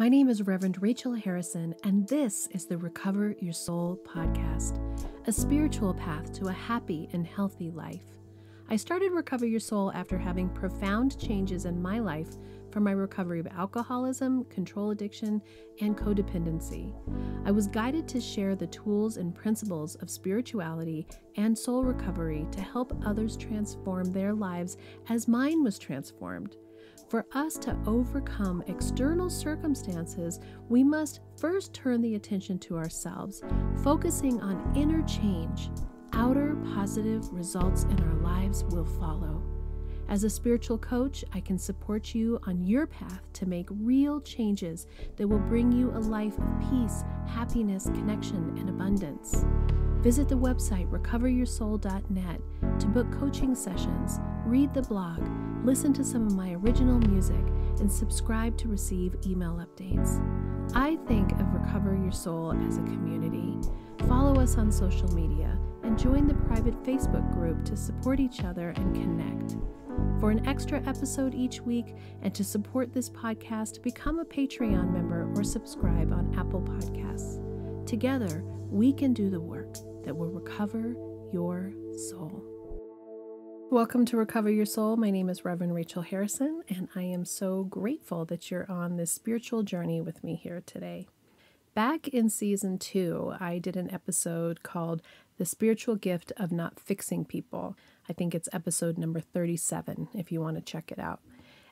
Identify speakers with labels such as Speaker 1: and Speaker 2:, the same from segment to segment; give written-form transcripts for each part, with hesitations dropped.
Speaker 1: My name is Reverend Rachel Harrison, and this is the Recover Your Soul podcast, a spiritual path to a happy and healthy life. I started Recover Your Soul after having profound changes in my life from my recovery of alcoholism, control addiction, and codependency. I was guided to share the tools and principles of spirituality and soul recovery to help others transform their lives as mine was transformed. For us to overcome external circumstances, we must first turn the attention to ourselves, focusing on inner change. Outer positive results in our lives will follow. As a spiritual coach, I can support you on your path to make real changes that will bring you a life of peace, happiness, connection, and abundance. Visit the website recoveryoursoul.net to book coaching sessions, read the blog, listen to some of my original music, and subscribe to receive email updates. I think of Recover Your Soul as a community. Follow us on social media and join the private Facebook group to support each other and connect. For an extra episode each week and to support this podcast, become a Patreon member or subscribe on Apple Podcasts. Together, we can do the work that will recover your soul. Welcome to Recover Your Soul. My name is Reverend Rachel Harrison, and I am so grateful that you're on this spiritual journey with me here today. Back in season 2, I did an episode called The Spiritual Gift of Not Fixing People. I think it's episode number 37, if you want to check it out.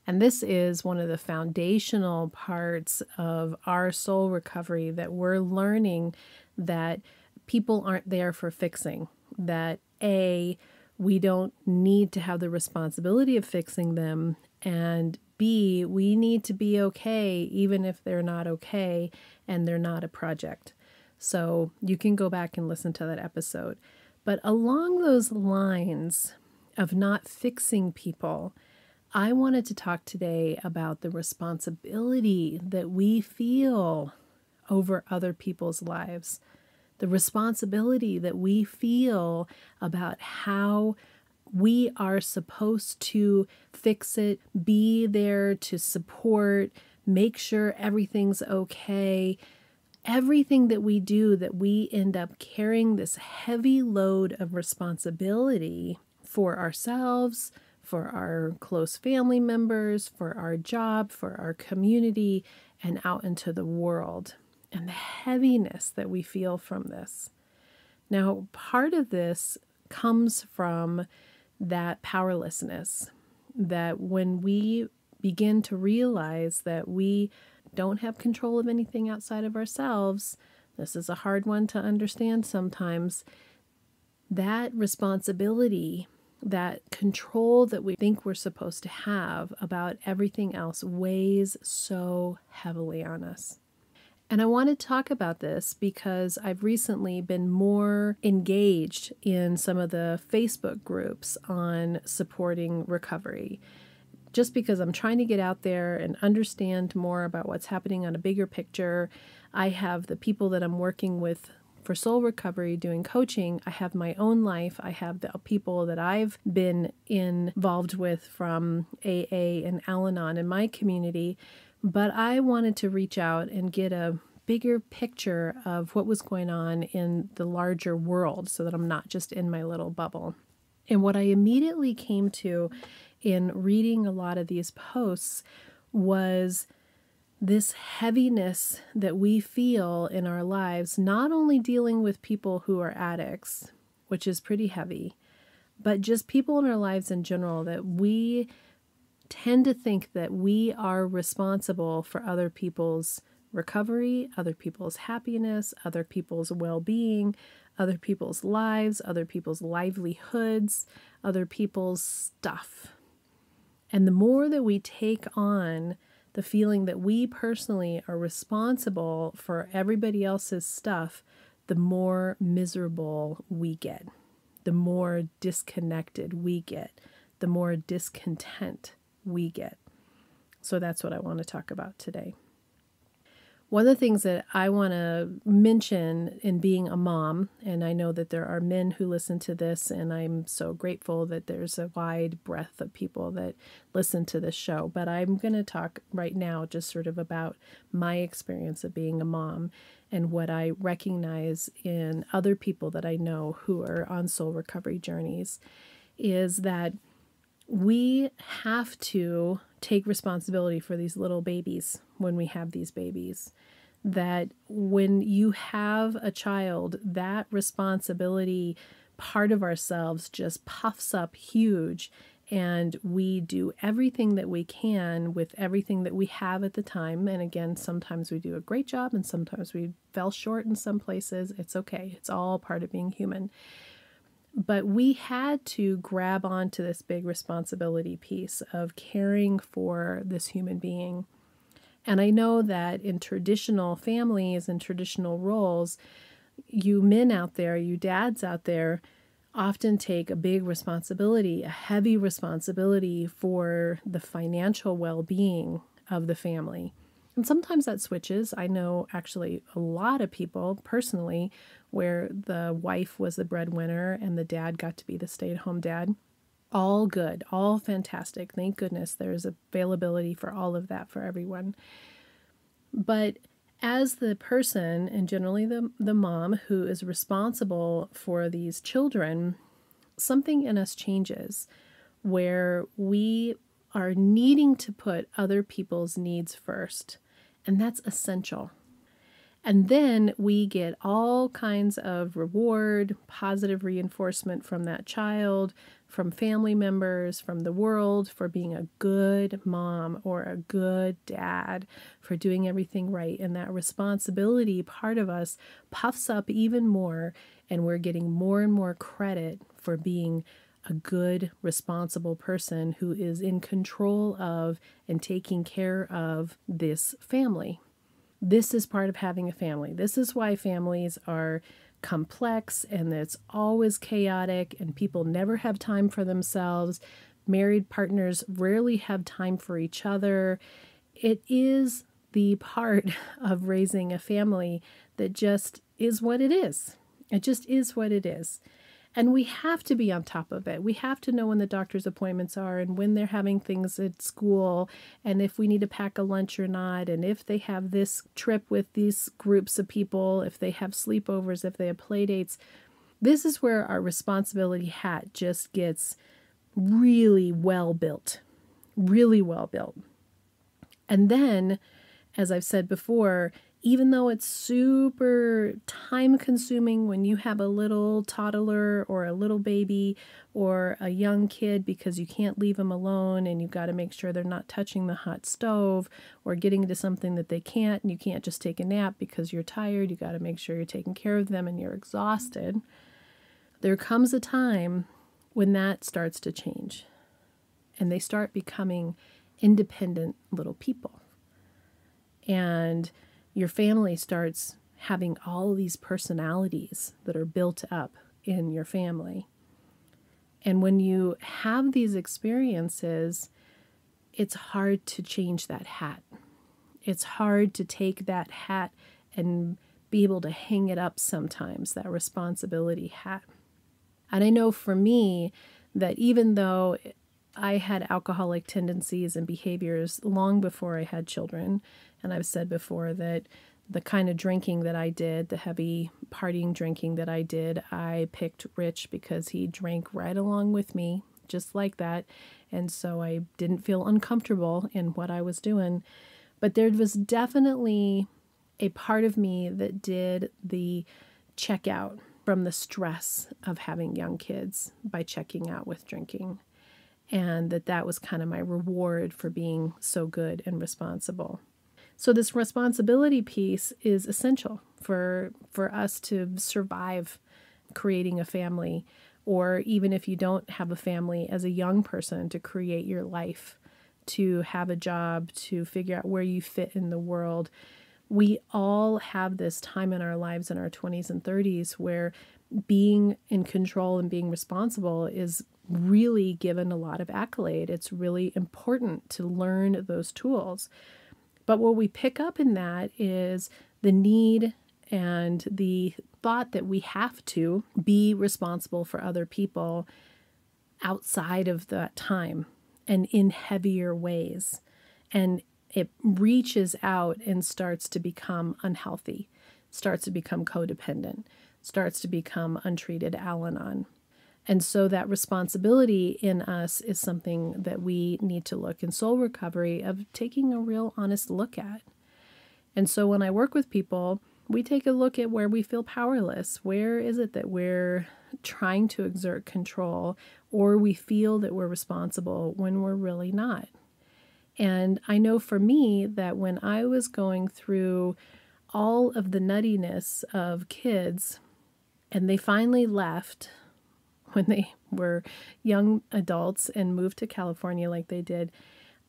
Speaker 1: And this is one of the foundational parts of our soul recovery, that we're learning that people aren't there for fixing, that we don't need to have the responsibility of fixing them, and B, we need to be okay even if they're not okay and they're not a project. So you can go back and listen to that episode. But along those lines of not fixing people, I wanted to talk today about the responsibility that we feel over other people's lives, the responsibility that we feel about how we are supposed to fix it, be there to support, make sure everything's okay. Everything that we do, that we end up carrying this heavy load of responsibility for ourselves, for our close family members, for our job, for our community, and out into the world. And the heaviness that we feel from this. Now, part of this comes from that powerlessness, that when we begin to realize that we don't have control of anything outside of ourselves, this is a hard one to understand sometimes, that responsibility, that control that we think we're supposed to have about everything else weighs so heavily on us. And I want to talk about this because I've recently been more engaged in some of the Facebook groups on supporting recovery, just because I'm trying to get out there and understand more about what's happening on a bigger picture. I have the people that I'm working with for soul recovery doing coaching. I have my own life. I have the people that I've been involved with from AA and Al-Anon in my community. But I wanted to reach out and get a bigger picture of what was going on in the larger world so that I'm not just in my little bubble. And what I immediately came to in reading a lot of these posts was this heaviness that we feel in our lives, not only dealing with people who are addicts, which is pretty heavy, but just people in our lives in general, that we tend to think that we are responsible for other people's recovery, other people's happiness, other people's well-being, other people's lives, other people's livelihoods, other people's stuff. And the more that we take on the feeling that we personally are responsible for everybody else's stuff, the more miserable we get, the more disconnected we get, the more discontent we get. So that's what I want to talk about today. One of the things that I want to mention in being a mom, and I know that there are men who listen to this, and I'm so grateful that there's a wide breadth of people that listen to this show, but I'm going to talk right now just sort of about my experience of being a mom and what I recognize in other people that I know who are on soul recovery journeys, is that we have to take responsibility for these little babies when we have these babies. That when you have a child, that responsibility part of ourselves just puffs up huge, and we do everything that we can with everything that we have at the time. And again, sometimes we do a great job and sometimes we fell short in some places. It's okay. It's all part of being human. But we had to grab onto this big responsibility piece of caring for this human being. And I know that in traditional families and traditional roles, you men out there, you dads out there, often take a big responsibility, a heavy responsibility for the financial well-being of the family. And sometimes that switches. I know actually a lot of people personally where the wife was the breadwinner and the dad got to be the stay-at-home dad. All good, all fantastic. Thank goodness there's availability for all of that for everyone. But as the person, and generally the mom who is responsible for these children, something in us changes where we are needing to put other people's needs first. And that's essential. And then we get all kinds of reward, positive reinforcement from that child, from family members, from the world for being a good mom or a good dad, for doing everything right. And that responsibility part of us puffs up even more, and we're getting more and more credit for being a good, responsible person who is in control of and taking care of this family. This is part of having a family. This is why families are complex and it's always chaotic and people never have time for themselves. Married partners rarely have time for each other. It is the part of raising a family that just is what it is. It just is what it is. And we have to be on top of it. We have to know when the doctor's appointments are and when they're having things at school and if we need to pack a lunch or not, and if they have this trip with these groups of people, if they have sleepovers, if they have play dates. This is where our responsibility hat just gets really well built, really well built. And then, as I've said before, even though it's super time consuming when you have a little toddler or a little baby or a young kid because you can't leave them alone and you've got to make sure they're not touching the hot stove or getting into something that they can't, and you can't just take a nap because you're tired. You got to make sure you're taking care of them and you're exhausted. There comes a time when that starts to change and they start becoming independent little people. And your family starts having all of these personalities that are built up in your family. And when you have these experiences, it's hard to change that hat. It's hard to take that hat and be able to hang it up sometimes, that responsibility hat. And I know for me that even though I had alcoholic tendencies and behaviors long before I had children, and I've said before that the kind of drinking that I did, the heavy partying drinking that I did, I picked Rich because he drank right along with me, just like that. And so I didn't feel uncomfortable in what I was doing. But there was definitely a part of me that did the checkout from the stress of having young kids by checking out with drinking. And that was kind of my reward for being so good and responsible. So this responsibility piece is essential for us to survive creating a family, or even if you don't have a family as a young person, to create your life, to have a job, to figure out where you fit in the world. We all have this time in our lives in our 20s and 30s where being in control and being responsible is really given a lot of accolade. It's really important to learn those tools. But what we pick up in that is the need and the thought that we have to be responsible for other people outside of that time and in heavier ways. And it reaches out and starts to become unhealthy, starts to become codependent, starts to become untreated Al-Anon. And so that responsibility in us is something that we need to look in soul recovery of taking a real honest look at. And so when I work with people, we take a look at where we feel powerless. Where is it that we're trying to exert control, or we feel that we're responsible when we're really not? And I know for me that when I was going through all of the nuttiness of kids, and they finally left when they were young adults and moved to California like they did,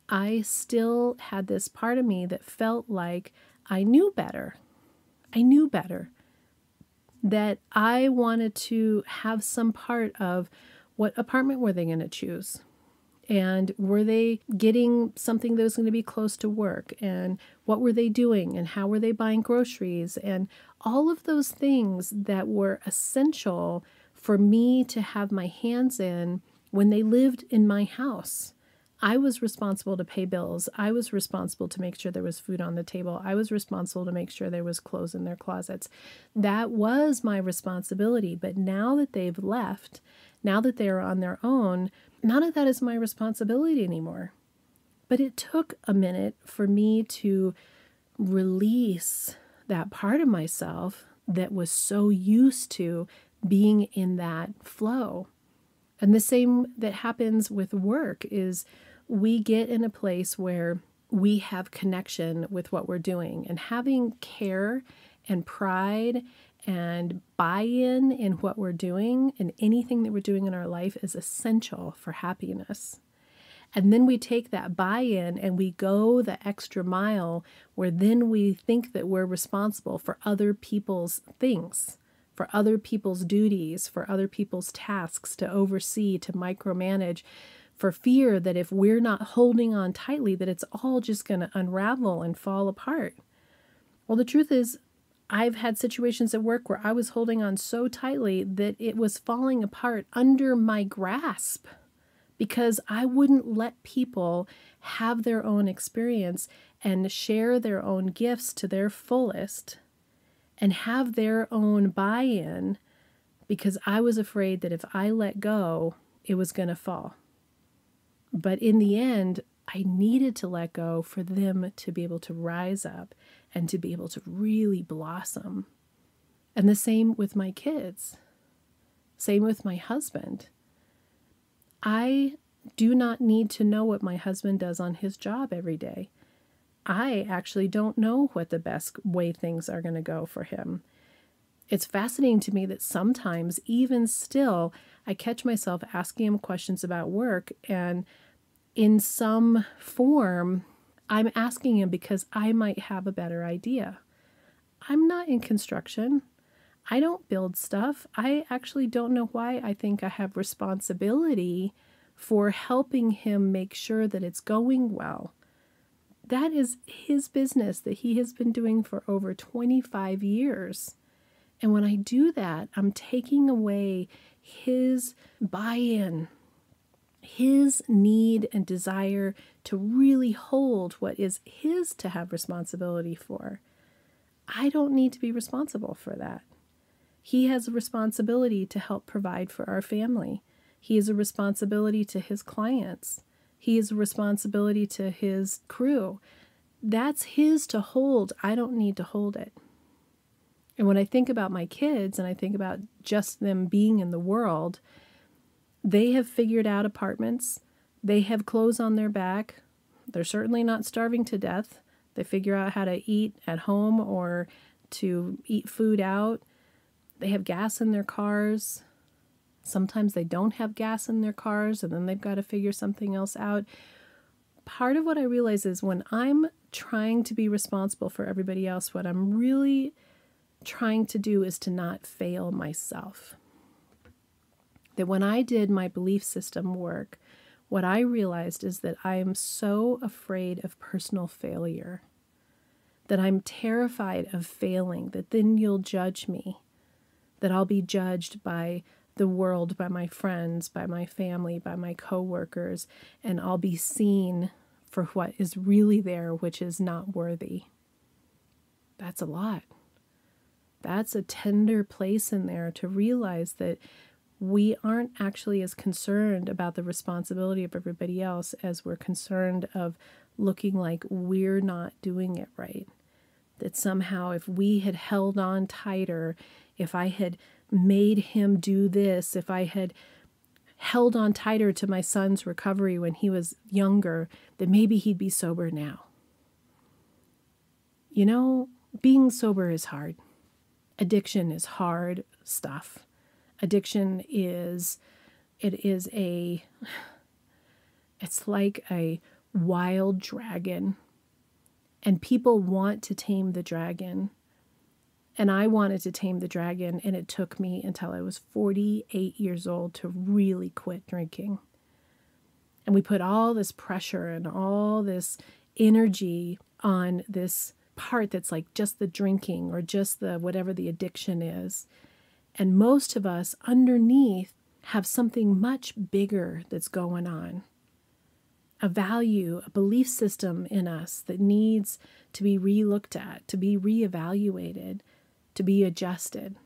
Speaker 1: I still had this part of me that felt like I knew better. I knew better. That I wanted to have some part of what apartment were they going to choose? And were they getting something that was going to be close to work? And what were they doing? And how were they buying groceries? And all of those things that were essential for me to have my hands in when they lived in my house. I was responsible to pay bills. I was responsible to make sure there was food on the table. I was responsible to make sure there was clothes in their closets. That was my responsibility. But now that they've left, now that they are on their own, none of that is my responsibility anymore. But it took a minute for me to release that part of myself that was so used to being in that flow. And the same that happens with work is we get in a place where we have connection with what we're doing, and having care and pride and buy-in in what we're doing and anything that we're doing in our life is essential for happiness. And then we take that buy-in and we go the extra mile where then we think that we're responsible for other people's things, for other people's duties, for other people's tasks to oversee, to micromanage, for fear that if we're not holding on tightly, that it's all just going to unravel and fall apart. Well, the truth is, I've had situations at work where I was holding on so tightly that it was falling apart under my grasp because I wouldn't let people have their own experience and share their own gifts to their fullest and have their own buy-in because I was afraid that if I let go, it was going to fall. But in the end, I needed to let go for them to be able to rise up and to be able to really blossom. And the same with my kids. Same with my husband. I do not need to know what my husband does on his job every day. I actually don't know what the best way things are going to go for him. It's fascinating to me that sometimes, even still, I catch myself asking him questions about work, and in some form, I'm asking him because I might have a better idea. I'm not in construction. I don't build stuff. I actually don't know why I think I have responsibility for helping him make sure that it's going well. That is his business that he has been doing for over 25 years. And when I do that, I'm taking away his buy-in, his need and desire to really hold what is his to have responsibility for. I don't need to be responsible for that. He has a responsibility to help provide for our family. He has a responsibility to his clients. He has a responsibility to his crew. That's his to hold. I don't need to hold it. And when I think about my kids and I think about just them being in the world, they have figured out apartments. They have clothes on their back. They're certainly not starving to death. They figure out how to eat at home or to eat food out. They have gas in their cars. Sometimes they don't have gas in their cars, and then they've got to figure something else out. Part of what I realize is when I'm trying to be responsible for everybody else, what I'm really trying to do is to not fail myself. That when I did my belief system work, what I realized is that I am so afraid of personal failure. that I'm terrified of failing, that then you'll judge me, that I'll be judged by the world, by my friends, by my family, by my coworkers, and I'll be seen for what is really there, which is not worthy. That's a lot. That's a tender place in there to realize that we aren't actually as concerned about the responsibility of everybody else as we're concerned of looking like we're not doing it right. That somehow if we had held on tighter, if I had made him do this, if I had held on tighter to my son's recovery when he was younger, that maybe he'd be sober now. You know, being sober is hard. Addiction is hard stuff. Addiction it's like a wild dragon, and people want to tame the dragon. And I wanted to tame the dragon, and it took me until I was 48 years old to really quit drinking. And we put all this pressure and all this energy on this part that's like just the drinking or just the whatever the addiction is. And most of us underneath have something much bigger that's going on. A value, a belief system in us that needs to be re-looked at, to be reevaluated, to be adjusted.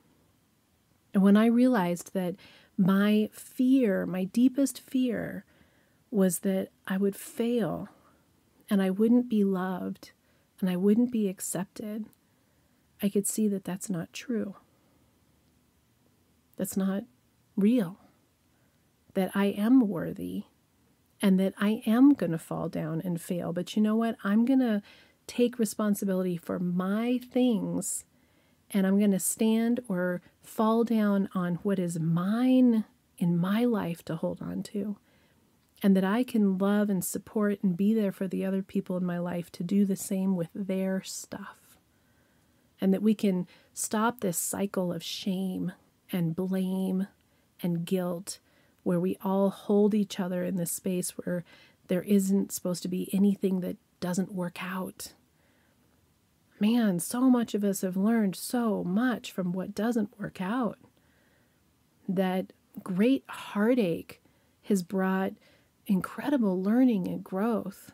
Speaker 1: And when I realized that my fear, my deepest fear, was that I would fail and I wouldn't be loved and I wouldn't be accepted, I could see that that's not true. That's not real. That I am worthy and that I am going to fall down and fail. But you know what? I'm going to take responsibility for my things, and I'm going to stand or fall down on what is mine in my life to hold on to. And that I can love and support and be there for the other people in my life to do the same with their stuff. And that we can stop this cycle of shame and blame and guilt where we all hold each other in this space where there isn't supposed to be anything that doesn't work out. Man, so much of us have learned so much from what doesn't work out. That great heartache has brought incredible learning and growth.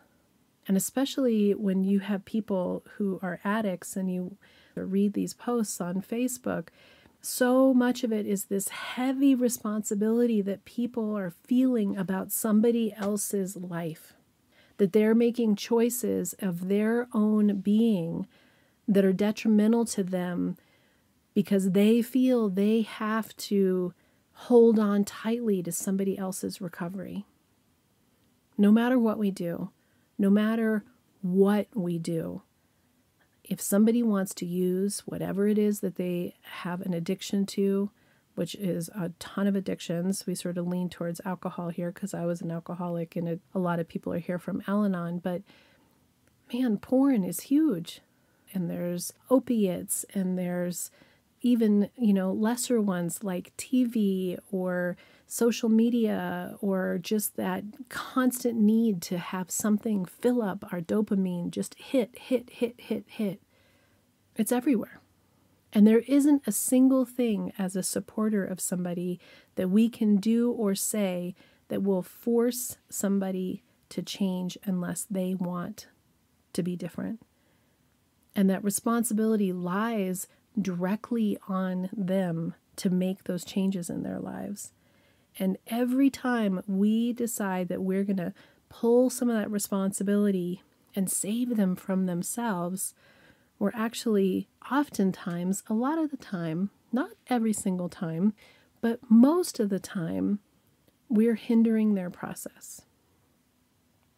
Speaker 1: And especially when you have people who are addicts and you read these posts on Facebook, so much of it is this heavy responsibility that people are feeling about somebody else's life. That they're making choices of their own being that are detrimental to them because they feel they have to hold on tightly to somebody else's recovery. No matter what we do, no matter what we do, if somebody wants to use whatever it is that they have an addiction to, which is a ton of addictions, we sort of lean towards alcohol here because I was an alcoholic and a lot of people are here from Al-Anon, but man, porn is huge. And there's opiates and there's even, lesser ones like TV or social media or just that constant need to have something fill up our dopamine, just hit. It's everywhere. And there isn't a single thing as a supporter of somebody that we can do or say that will force somebody to change unless they want to be different. And that responsibility lies directly on them to make those changes in their lives. And every time we decide that we're going to pull some of that responsibility and save them from themselves, we're actually oftentimes, a lot of the time, not every single time, but most of the time, we're hindering their process.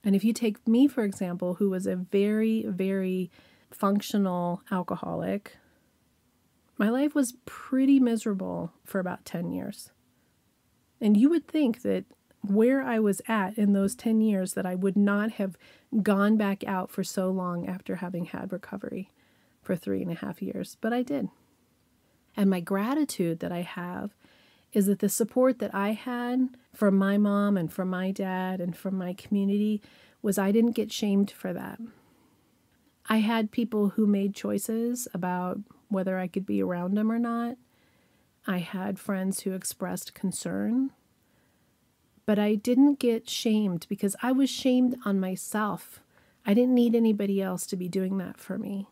Speaker 1: And if you take me, for example, who was a very, very functional alcoholic, my life was pretty miserable for about 10 years. And you would think that where I was at in those 10 years that I would not have gone back out for so long after having had recovery for 3.5 years, but I did. And my gratitude that I have is that the support that I had from my mom and from my dad and from my community was I didn't get shamed for that. I had people who made choices about whether I could be around them or not. I had friends who expressed concern. But I didn't get shamed because I was shamed on myself. I didn't need anybody else to be doing that for me.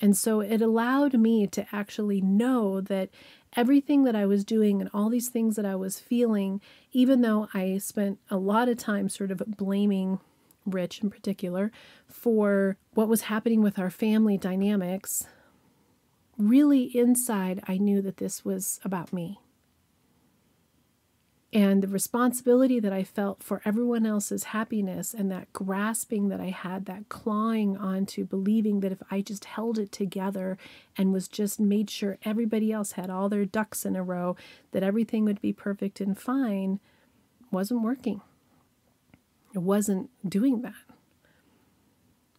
Speaker 1: And so it allowed me to actually know that everything that I was doing and all these things that I was feeling, even though I spent a lot of time sort of blaming Rich in particular for what was happening with our family dynamics, really inside I knew that this was about me. And the responsibility that I felt for everyone else's happiness and that grasping that I had, that clawing onto believing that if I just held it together and was just made sure everybody else had all their ducks in a row, that everything would be perfect and fine, wasn't working. It wasn't doing that.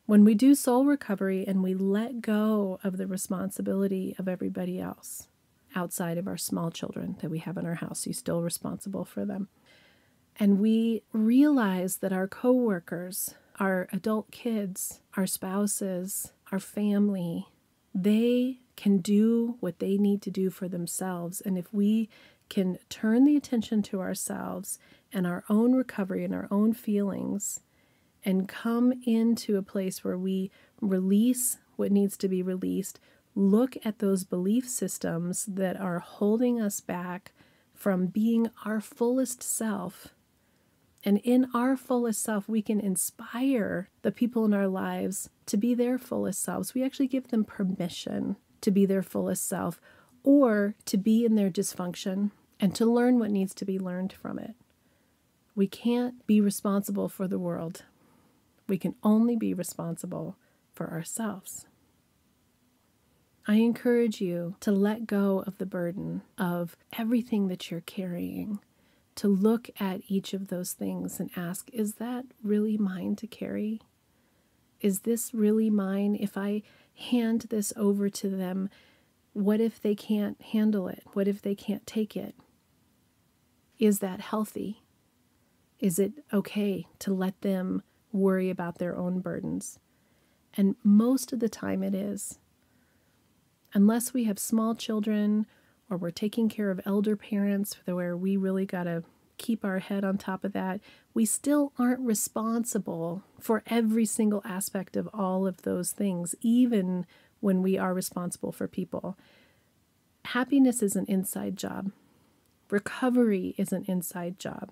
Speaker 1: When we do soul recovery and we let go of the responsibility of everybody else, outside of our small children that we have in our house, you're still responsible for them. And we realize that our coworkers, our adult kids, our spouses, our family, they can do what they need to do for themselves. And if we can turn the attention to ourselves and our own recovery and our own feelings and come into a place where we release what needs to be released, look at those belief systems that are holding us back from being our fullest self. And in our fullest self, we can inspire the people in our lives to be their fullest selves. We actually give them permission to be their fullest self or to be in their dysfunction and to learn what needs to be learned from it. We can't be responsible for the world. We can only be responsible for ourselves. I encourage you to let go of the burden of everything that you're carrying, to look at each of those things and ask, is that really mine to carry? Is this really mine? If I hand this over to them, what if they can't handle it? What if they can't take it? Is that healthy? Is it okay to let them worry about their own burdens? And most of the time it is. Unless we have small children or we're taking care of elder parents where we really got to keep our head on top of that, we still aren't responsible for every single aspect of all of those things, even when we are responsible for people. Happiness is an inside job. Recovery is an inside job.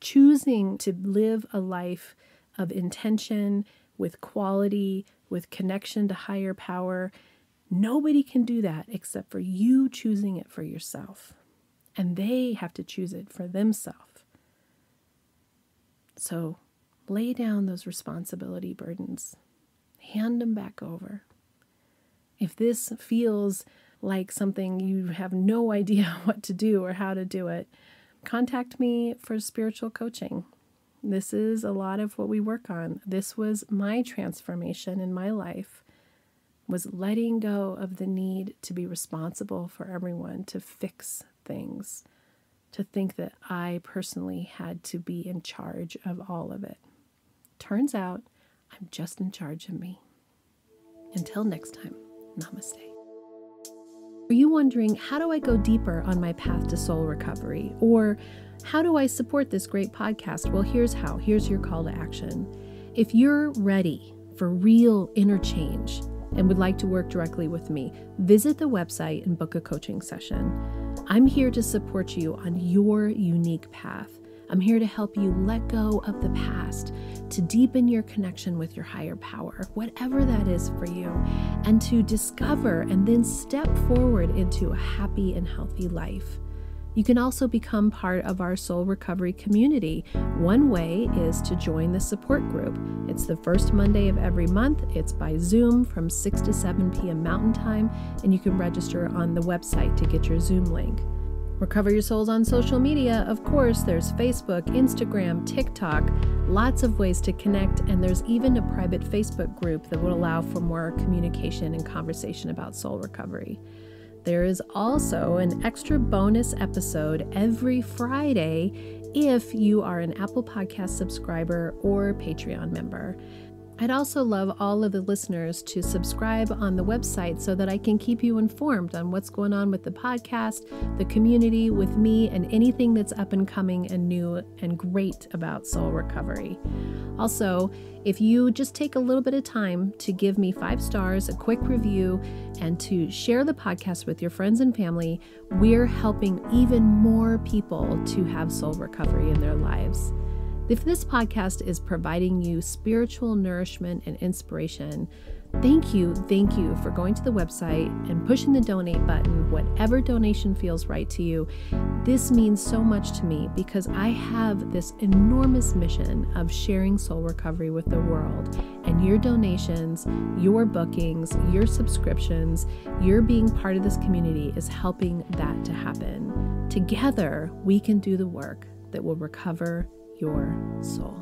Speaker 1: Choosing to live a life of intention, with quality, with connection to higher power, nobody can do that except for you choosing it for yourself. And they have to choose it for themselves. So lay down those responsibility burdens. Hand them back over. If this feels like something you have no idea what to do or how to do it, contact me for spiritual coaching. This is a lot of what we work on. This was my transformation in my life, was letting go of the need to be responsible for everyone, to fix things, to think that I personally had to be in charge of all of it. Turns out I'm just in charge of me. Until next time, namaste. Are you wondering, how do I go deeper on my path to soul recovery? Or how do I support this great podcast? Well, here's how. Here's your call to action. If you're ready for real inner change and would like to work directly with me, visit the website and book a coaching session. I'm here to support you on your unique path. I'm here to help you let go of the past, to deepen your connection with your higher power, whatever that is for you, and to discover and then step forward into a happy and healthy life. You can also become part of our soul recovery community. One way is to join the support group. It's the first Monday of every month. It's by Zoom from 6 to 7 p.m. Mountain Time, and you can register on the website to get your Zoom link. Recover Your Souls on social media. Of course, there's Facebook, Instagram, TikTok, lots of ways to connect, and there's even a private Facebook group that will allow for more communication and conversation about soul recovery. There is also an extra bonus episode every Friday if you are an Apple Podcast subscriber or Patreon member. I'd also love all of the listeners to subscribe on the website so that I can keep you informed on what's going on with the podcast, the community, with me, and anything that's up and coming and new and great about soul recovery. Also, if you just take a little bit of time to give me 5 stars, a quick review, and to share the podcast with your friends and family, we're helping even more people to have soul recovery in their lives. If this podcast is providing you spiritual nourishment and inspiration, thank you for going to the website and pushing the donate button, whatever donation feels right to you. This means so much to me because I have this enormous mission of sharing soul recovery with the world, and your donations, your bookings, your subscriptions, your being part of this community is helping that to happen. Together, we can do the work that will recover your soul.